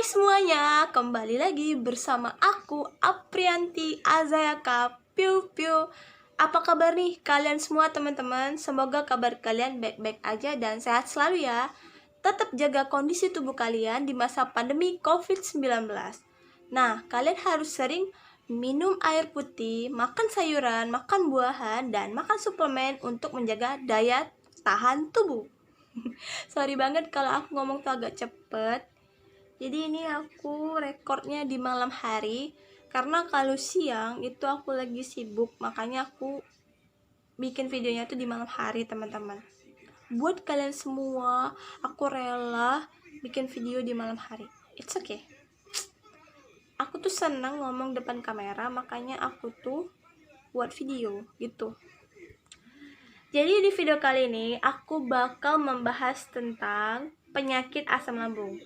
semuanya, kembali lagi bersama aku Aprianti Azayaka Piu Piu. Apa kabar nih kalian semua teman-teman? Semoga kabar kalian baik-baik aja dan sehat selalu ya. Tetap jaga kondisi tubuh kalian di masa pandemi COVID-19. Nah, kalian harus sering minum air putih, makan sayuran, makan buahan, dan makan suplemen untuk menjaga daya tahan tubuh. Sorry banget kalau aku ngomong tuh agak cepet. Jadi ini aku rekornya di malam hari, karena kalau siang itu aku lagi sibuk, makanya aku bikin videonya tuh di malam hari teman-teman. Buat kalian semua, aku rela bikin video di malam hari. It's okay. Aku tuh senang ngomong depan kamera, makanya aku tuh buat video gitu. Jadi di video kali ini aku bakal membahas tentang penyakit asam lambung.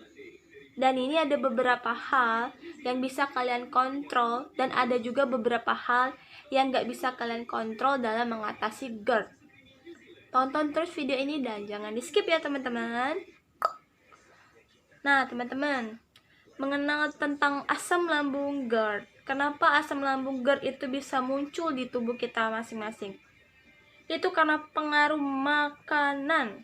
Dan ini ada beberapa hal yang bisa kalian kontrol, dan ada juga beberapa hal yang gak bisa kalian kontrol dalam mengatasi GERD. Tonton terus video ini dan jangan di skip ya teman-teman. Nah teman-teman, mengenal tentang asam lambung GERD. Kenapa asam lambung GERD itu bisa muncul di tubuh kita masing-masing? Itu karena pengaruh makanan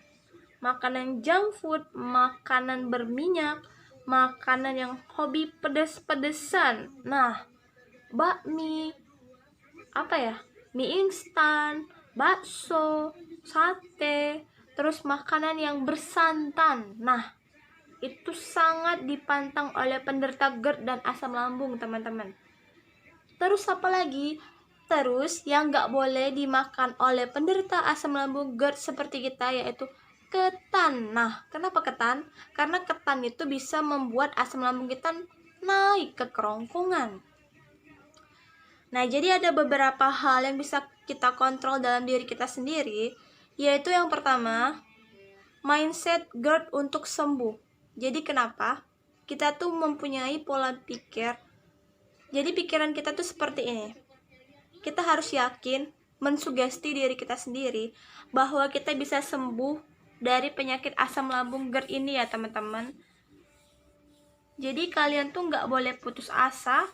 junk food, makanan berminyak, makanan yang hobi pedes-pedesan. Nah, bakmi, mie instan, bakso, sate, terus makanan yang bersantan. Nah, itu sangat dipantang oleh penderita GERD dan asam lambung, teman-teman. Terus apa lagi? Terus yang nggak boleh dimakan oleh penderita asam lambung GERD seperti kita yaitu ketan. Nah, kenapa ketan? Karena ketan itu bisa membuat asam lambung kita naik ke kerongkongan. Nah, jadi ada beberapa hal yang bisa kita kontrol dalam diri kita sendiri, yaitu yang pertama, mindset GERD untuk sembuh. Jadi kenapa? Kita tuh mempunyai pola pikir. Jadi pikiran kita tuh seperti ini. Kita harus yakin, mensugesti diri kita sendiri bahwa kita bisa sembuh dari penyakit asam lambung GERD ini ya teman-teman. Jadi kalian tuh nggak boleh putus asa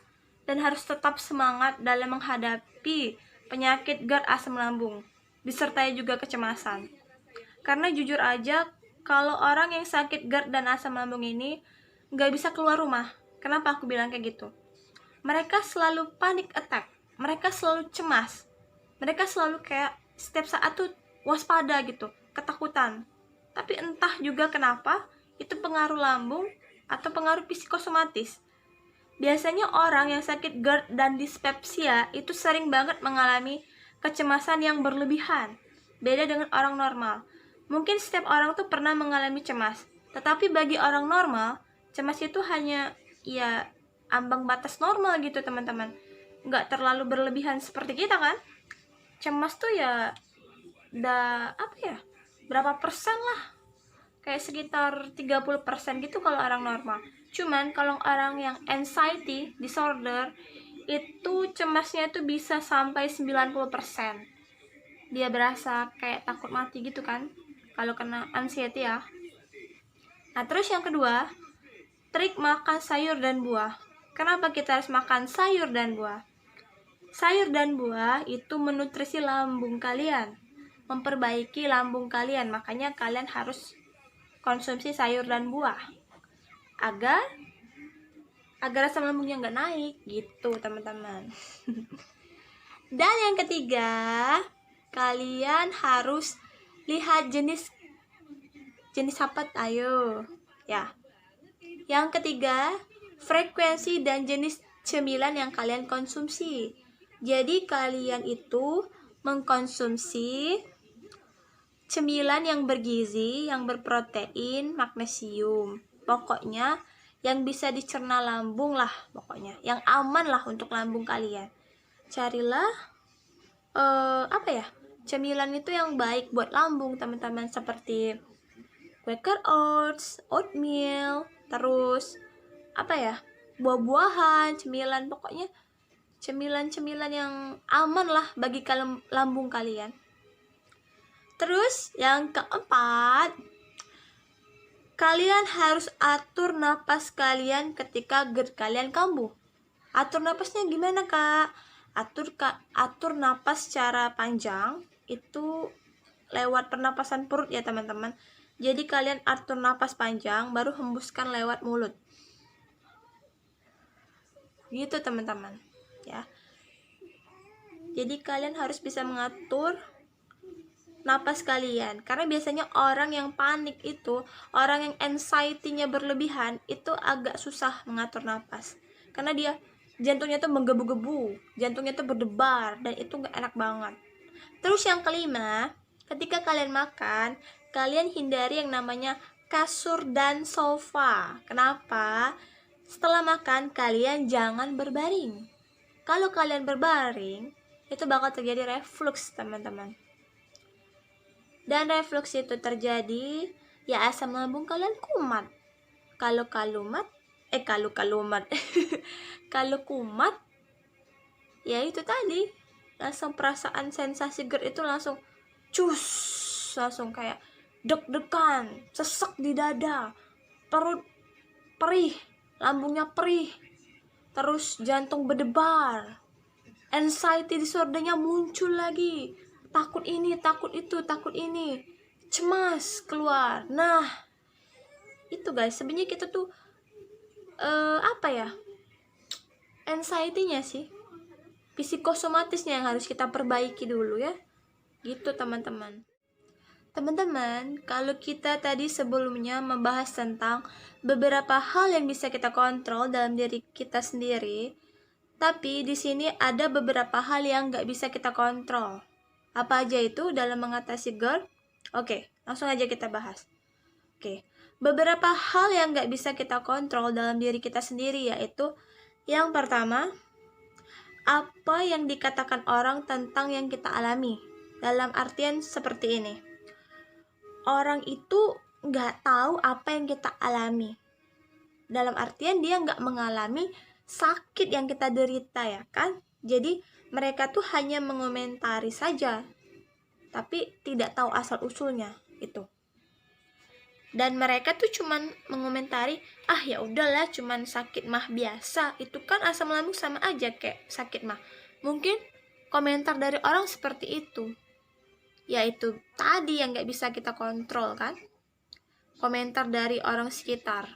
dan harus tetap semangat dalam menghadapi penyakit GERD asam lambung, disertai juga kecemasan. Karena jujur aja, kalau orang yang sakit GERD dan asam lambung ini nggak bisa keluar rumah. Kenapa aku bilang kayak gitu? Mereka selalu panic attack, mereka selalu cemas, mereka selalu kayak setiap saat tuh waspada gitu, ketakutan. Tapi entah juga kenapa, itu pengaruh lambung atau pengaruh psikosomatis. Biasanya orang yang sakit GERD dan dispepsia itu sering banget mengalami kecemasan yang berlebihan. Beda dengan orang normal. Mungkin setiap orang tuh pernah mengalami cemas, tetapi bagi orang normal, cemas itu hanya ambang batas normal gitu teman-teman. Nggak terlalu berlebihan seperti kita kan. Cemas tuh berapa persen lah, kayak sekitar 30% gitu kalau orang normal. Cuman kalau orang yang anxiety disorder, itu cemasnya tuh bisa sampai 90%. Dia berasa kayak takut mati gitu kan kalau kena anxiety ya. Nah terus yang kedua, trik makan sayur dan buah. Kenapa kita harus makan sayur dan buah? Sayur dan buah itu menutrisi lambung kalian, memperbaiki lambung kalian. Makanya kalian harus konsumsi sayur dan buah agar asam lambungnya nggak naik gitu teman-teman. Dan yang ketiga, kalian harus lihat jenis apa? Ayo ya. Yang ketiga, frekuensi dan jenis cemilan yang kalian konsumsi. Jadi kalian itu mengkonsumsi cemilan yang bergizi, yang berprotein, magnesium. Pokoknya yang bisa dicerna lambung lah, pokoknya yang aman lah untuk lambung kalian. Carilah cemilan itu yang baik buat lambung teman-teman, seperti Quaker Oats, oatmeal, terus buah-buahan, cemilan, pokoknya cemilan-cemilan yang aman lah bagi lambung kalian. Terus yang keempat, kalian harus atur napas kalian ketika GERD kalian kambuh. Atur napasnya gimana, Kak? Atur napas secara panjang itu lewat pernapasan perut ya, teman-teman. Jadi kalian atur napas panjang baru hembuskan lewat mulut. Gitu, teman-teman. Ya. Jadi kalian harus bisa mengatur napas kalian, karena biasanya orang yang panik itu, orang yang anxiety-nya berlebihan itu agak susah mengatur napas, karena dia jantungnya tuh menggebu-gebu, jantungnya tuh berdebar, dan itu gak enak banget. Terus yang kelima, ketika kalian makan, kalian hindari yang namanya kasur dan sofa. Kenapa? Setelah makan, kalian jangan berbaring. Kalau kalian berbaring, itu bakal terjadi reflux, teman-teman. Dan reflux itu terjadi, ya asam lambung kalian kumat. Kalau kumat, ya itu tadi, langsung perasaan sensasi GERD itu langsung cus, langsung kayak deg-degan, sesek di dada, perut perih, lambungnya perih, terus jantung berdebar, anxiety disordernya muncul lagi, takut ini, takut itu, takut ini, cemas keluar. Nah, itu guys, sebenarnya kita tuh anxiety-nya sih, psikosomatisnya yang harus kita perbaiki dulu ya. Gitu, teman-teman. Teman-teman, kalau kita tadi sebelumnya membahas tentang beberapa hal yang bisa kita kontrol dalam diri kita sendiri, tapi di sini ada beberapa hal yang nggak bisa kita kontrol. Apa aja itu dalam mengatasi GERD? Oke, langsung aja kita bahas. Oke, beberapa hal yang nggak bisa kita kontrol dalam diri kita sendiri yaitu yang pertama, apa yang dikatakan orang tentang yang kita alami. Dalam artian seperti ini, orang itu nggak tahu apa yang kita alami. Dalam artian dia nggak mengalami sakit yang kita derita, ya kan? Jadi mereka tuh hanya mengomentari saja, tapi tidak tahu asal-usulnya itu. Dan mereka tuh cuman mengomentari, ya udahlah, cuman sakit mah biasa. Itu kan asam lambung sama aja kayak sakit mah. Mungkin komentar dari orang seperti itu. Yaitu tadi yang nggak bisa kita kontrol kan? Komentar dari orang sekitar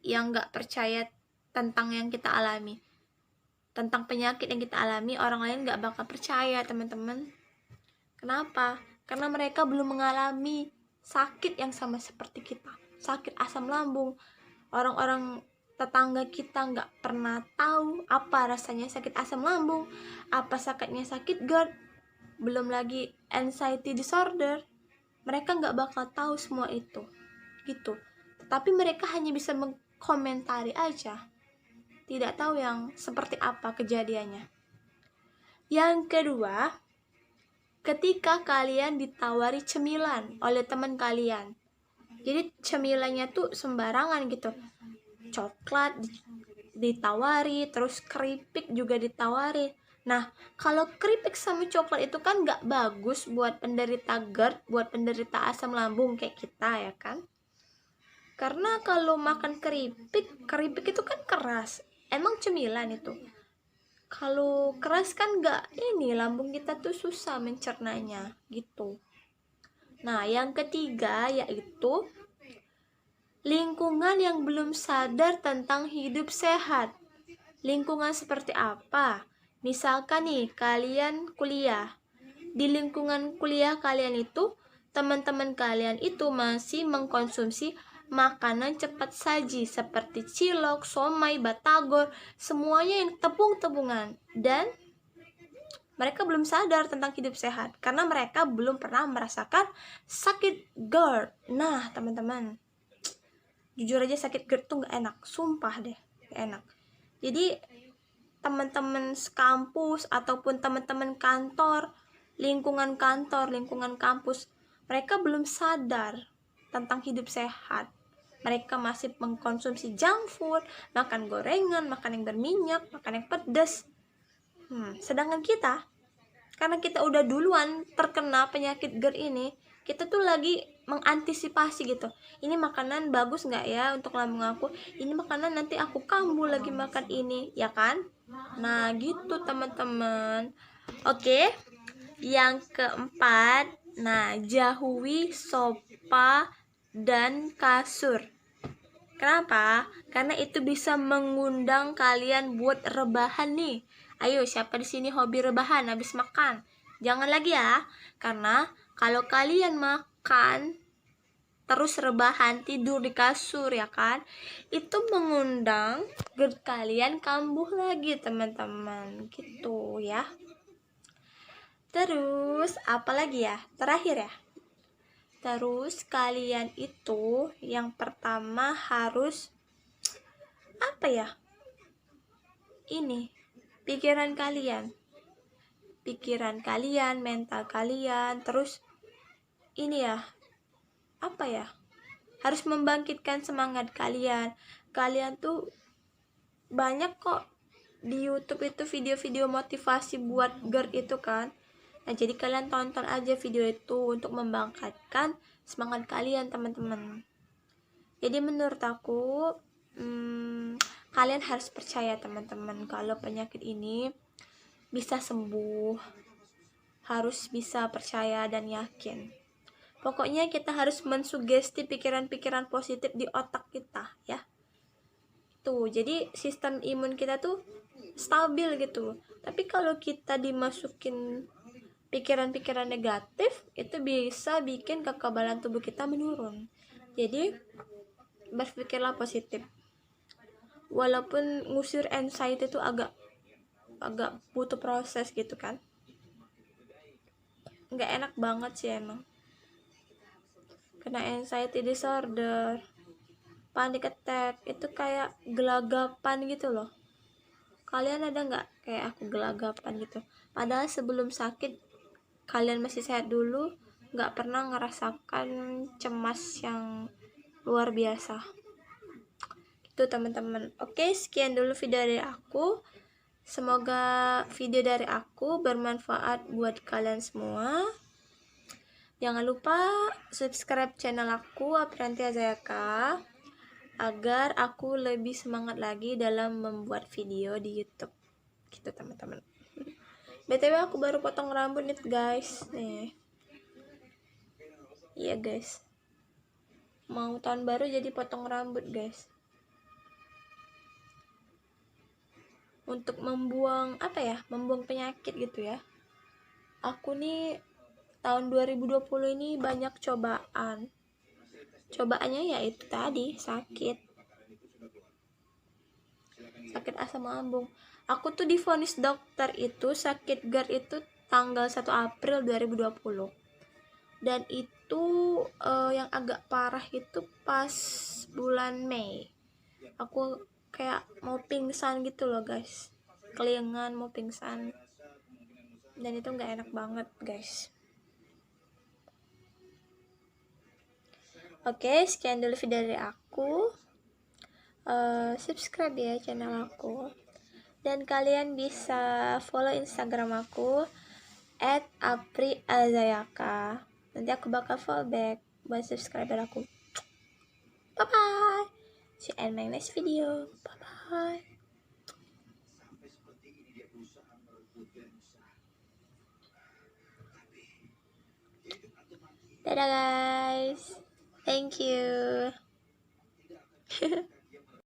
yang nggak percaya tentang yang kita alami. Tentang penyakit yang kita alami, orang lain nggak bakal percaya, teman-teman. Kenapa? Karena mereka belum mengalami sakit yang sama seperti kita, sakit asam lambung. Orang-orang tetangga kita nggak pernah tahu apa rasanya sakit asam lambung, apa sakitnya sakit GERD, belum lagi anxiety disorder. Mereka nggak bakal tahu semua itu, gitu. Tapi mereka hanya bisa mengkomentari aja, tidak tahu yang seperti apa kejadiannya. Yang kedua, ketika kalian ditawari cemilan oleh teman kalian, jadi cemilannya tuh sembarangan gitu, coklat ditawari, terus keripik juga ditawari. Nah, kalau keripik sama coklat itu kan nggak bagus buat penderita GERD, buat penderita asam lambung kayak kita, ya kan? Karena kalau makan keripik itu kan keras. Emang cemilan itu, kalau keras kan nggak lambung kita tuh susah mencernanya gitu. Nah, yang ketiga yaitu lingkungan yang belum sadar tentang hidup sehat. Lingkungan seperti apa? Misalkan nih, kalian kuliah. Di lingkungan kuliah kalian itu, teman-teman kalian itu masih mengkonsumsi makanan cepat saji seperti cilok, somai, batagor, semuanya yang tepung-tepungan. Dan mereka belum sadar tentang hidup sehat karena mereka belum pernah merasakan sakit GERD. Nah, teman-teman, jujur aja sakit GERD tuh gak enak, sumpah deh, gak enak. Jadi teman-teman kampus ataupun teman-teman kantor, lingkungan kampus, mereka belum sadar tentang hidup sehat. Mereka masih mengkonsumsi junk food, makan gorengan, makan yang berminyak, makan yang pedas. Sedangkan kita, karena kita udah duluan terkena penyakit GERD ini, kita tuh lagi mengantisipasi gitu. Ini makanan bagus nggak ya untuk lambung aku? Ini makanan nanti aku kambuh lagi makan ini, ya kan? Nah, gitu teman-teman. Oke. Yang keempat, nah, jauhi sofa dan kasur. Kenapa? Karena itu bisa mengundang kalian buat rebahan nih. Ayo, siapa di sini hobi rebahan habis makan? Jangan lagi ya. Karena kalau kalian makan terus rebahan tidur di kasur ya kan, itu mengundang GERD kalian kambuh lagi teman-teman. Gitu ya. Terus apa lagi ya? Terakhir ya. Terus kalian itu yang pertama harus apa ya? Ini pikiran kalian. Pikiran kalian, mental kalian, terus ini ya. Apa ya? Harus membangkitkan semangat kalian. Kalian tuh banyak kok di YouTube itu video-video motivasi buat GERD itu kan. Nah, jadi kalian tonton aja video itu untuk membangkitkan semangat kalian, teman-teman. Jadi menurut aku, kalian harus percaya, teman-teman, kalau penyakit ini bisa sembuh. Harus bisa percaya dan yakin. Pokoknya kita harus mensugesti pikiran-pikiran positif di otak kita, ya. Tuh, jadi sistem imun kita tuh stabil gitu. Tapi kalau kita dimasukin pikiran-pikiran negatif, itu bisa bikin kekebalan tubuh kita menurun. Jadi berpikirlah positif. Walaupun ngusir anxiety itu agak butuh proses gitu kan. Nggak enak banget sih emang. Kena anxiety disorder, panic attack, itu kayak gelagapan gitu loh. Kalian ada nggak kayak aku gelagapan gitu? Padahal sebelum sakit kalian masih sehat dulu, nggak pernah ngerasakan cemas yang luar biasa. Itu teman-teman. Oke, sekian dulu video dari aku. Semoga video dari aku bermanfaat buat kalian semua. Jangan lupa subscribe channel aku, Aprianti Azayaka, agar aku lebih semangat lagi dalam membuat video di YouTube. Gitu teman-teman. BTW aku baru potong rambut nih guys. Nih. Iya guys. Mau tahun baru jadi potong rambut guys. Untuk membuang apa ya? Membuang penyakit gitu ya. Aku nih tahun 2020 ini banyak cobaan. Cobaannya ya itu tadi, sakit asam lambung. Aku tuh divonis dokter itu sakit GERD itu tanggal 1 April 2020. Dan itu yang agak parah itu pas bulan Mei. Aku kayak mau pingsan gitu loh guys. Kelingan mau pingsan. Dan itu nggak enak banget guys. Oke, sekian dulu video dari aku. Subscribe ya channel aku. Dan kalian bisa follow Instagram aku @apriazayaka. Nanti aku bakal follow back buat subscriber aku. Bye bye. See you in my next video. Bye bye. Dadah guys. Thank you.